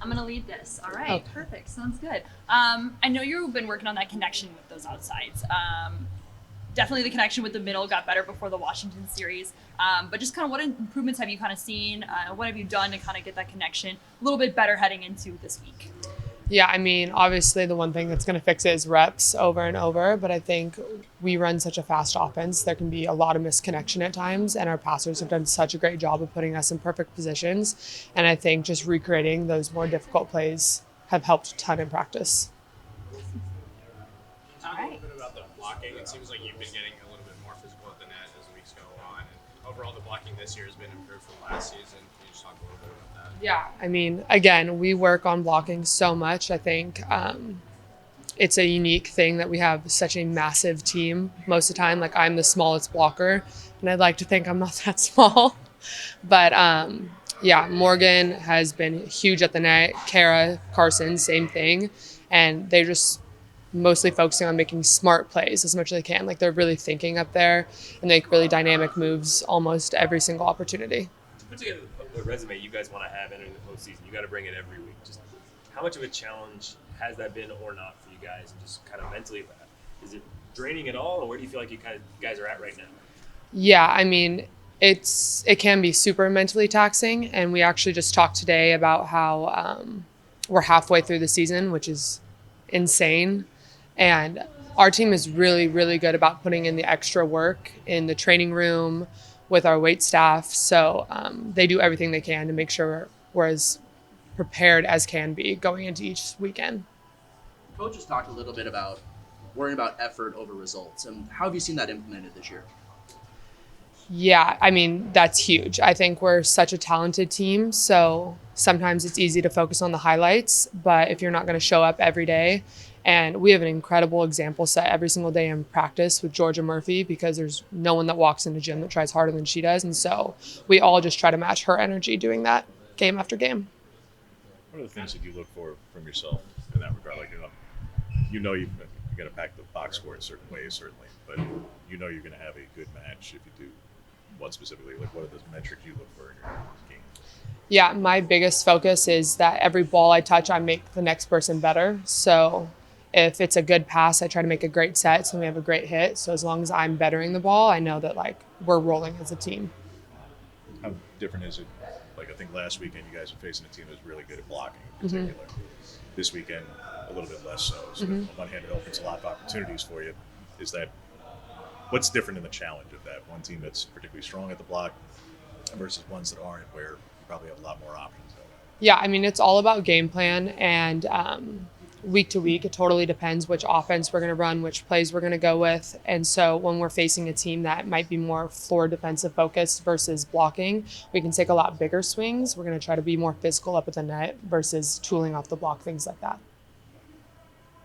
I'm going to lead this. All right, Okay. perfect. Sounds good. I know you've been working on that connection with those outsides. Definitely the connection with the middle got better before the Washington series. But just kind of what improvements have you kind of seen? What have you done to kind of get that connection a little bit better heading into this week? Yeah, I mean, obviously the one thing that's going to fix it is reps over and over, but I think we run such a fast offense. There can be a lot of misconnection at times, and our passers have done such a great job of putting us in perfect positions. And I think just recreating those more difficult plays have helped a ton in practice. All Talk a little right. bit about the blocking. It seems like you've been getting a little bit more physical at the net as the weeks go on. And overall, the blocking this year has been improved from last season. Can you just talk a little bit about that? Yeah, I mean, again, we work on blocking so much. I think it's a unique thing that we have such a massive team most of the time. Like, I'm the smallest blocker, and I'd like to think I'm not that small. But yeah, Morgan has been huge at the net. Kara, Carson, same thing. And they're just mostly focusing on making smart plays as much as they can. Like, they're really thinking up there and make really dynamic moves almost every single opportunity. To put together the resume you guys want to have entering the postseason, you got to bring it every week. Just how much of a challenge has that been or not for you guys, and just kind of mentally, is it draining at all, or where do you feel like you guys are at right now? Yeah, I mean, it can be super mentally taxing, and we actually just talked today about how we're halfway through the season, which is insane. And our team is really, really good about putting in the extra work in the training room with our weight staff. So they do everything they can to make sure we're as prepared as can be going into each weekend. Coach has talked a little bit about worrying about effort over results, and how have you seen that implemented this year? Yeah, I mean, that's huge. I think we're such a talented team, so sometimes it's easy to focus on the highlights, but if you're not going to show up every day, and we have an incredible example set every single day in practice with Georgia Murphy, because there's no one that walks in the gym that tries harder than she does, and so we all just try to match her energy doing that game after game. What are the things that you look for from yourself in that regard? Like, you got to pack the box score in certain ways, certainly, but you know you're going to have a good match if you do. What specifically? Like, what are those metrics you look for in your game? Yeah, my biggest focus is that every ball I touch, I make the next person better. So if it's a good pass, I try to make a great set so we have a great hit. So as long as I'm bettering the ball, I know that like we're rolling as a team. How different is it? Like, I think last weekend you guys were facing a team that was really good at blocking in particular. This weekend, a little bit less so. So on one hand, it opens a lot of opportunities for you. Is that what's different in the challenge of that? One team that's particularly strong at the block versus ones that aren't, where you probably have a lot more options. Yeah, I mean, it's all about game plan, and week to week, it totally depends which offense we're going to run, which plays we're going to go with. And so when we're facing a team that might be more floor defensive focused versus blocking, we can take a lot bigger swings. We're going to try to be more physical up at the net versus tooling off the block, things like that.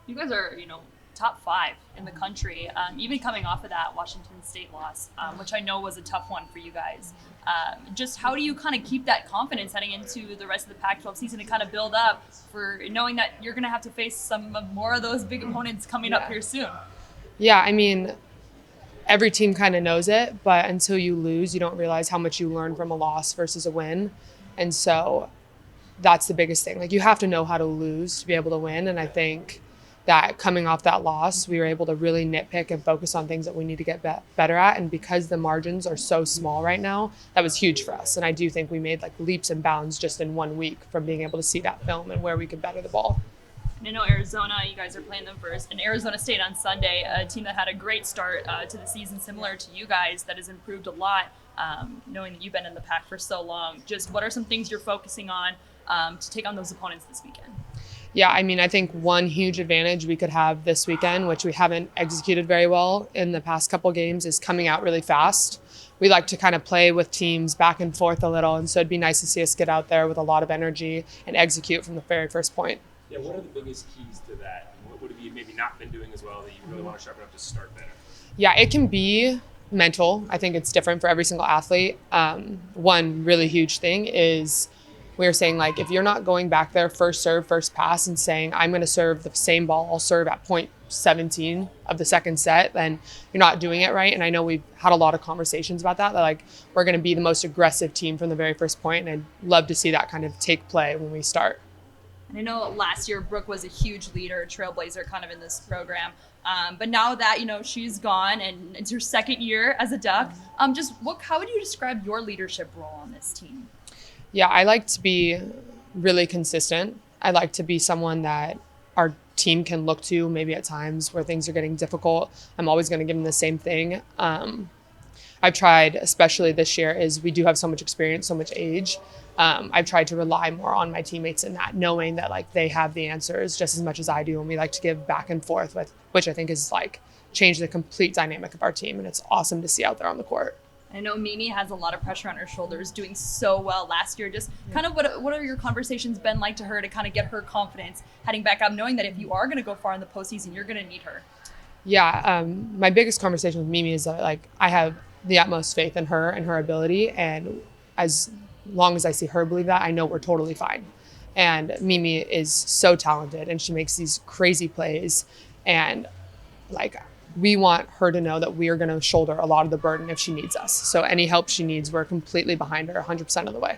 You guys are, top 5 in the country, even coming off of that Washington State loss, which I know was a tough one for you guys. Just how do you kind of keep that confidence heading into the rest of the Pac-12 season to kind of build up for knowing that you're going to have to face some more of those big opponents coming up here soon? Yeah, I mean, every team kind of knows it, but until you lose, you don't realize how much you learn from a loss versus a win. And so that's the biggest thing. Like, you have to know how to lose to be able to win. And I think that coming off that loss, we were able to really nitpick and focus on things that we need to get better at. And because the margins are so small right now, that was huge for us. And I do think we made like leaps and bounds just in 1 week from being able to see that film and where we could better the ball. And I know Arizona, you guys are playing them first, and Arizona State on Sunday, a team that had a great start to the season, similar to you guys, that has improved a lot, knowing that you've been in the Pac for so long. Just what are some things you're focusing on to take on those opponents this weekend? Yeah, I mean, I think one huge advantage we could have this weekend, which we haven't executed very well in the past couple games, is coming out really fast. We like to kind of play with teams back and forth a little, and so it'd be nice to see us get out there with a lot of energy and execute from the very first point. Yeah, what are the biggest keys to that? What have you maybe not been doing as well that you really want to sharpen up to start better? Yeah, it can be mental. I think it's different for every single athlete. One really huge thing is we were saying, like, if you're not going back there first serve, first pass and saying, I'm going to serve the same ball I'll serve at point 17 of the second set, then you're not doing it right. And I know we've had a lot of conversations about that like, we're going to be the most aggressive team from the very first point. And I'd love to see that kind of take play when we start. And I know last year Brooke was a huge leader, trailblazer kind of in this program. But now that, she's gone and it's her second year as a Duck, how would you describe your leadership role on this team? Yeah, I like to be really consistent. I like to be someone that our team can look to maybe at times where things are getting difficult. I'm always going to give them the same thing. I've tried, especially this year, is we do have so much experience, so much age. I've tried to rely more on my teammates in that, knowing that like they have the answers just as much as I do, and we like to give back and forth with, which I think is like changed the complete dynamic of our team, and it's awesome to see out there on the court. I know Mimi has a lot of pressure on her shoulders, doing so well last year. Just kind of what are your conversations been like to her to kind of get her confidence heading back up, knowing that if you are going to go far in the postseason, you're going to need her? Yeah, my biggest conversation with Mimi is that like I have the utmost faith in her and her ability, and as long as I see her believe that, I know we're totally fine. And Mimi is so talented, and she makes these crazy plays, and like we want her to know that we are going to shoulder a lot of the burden if she needs us. So any help she needs, we're completely behind her 100% of the way.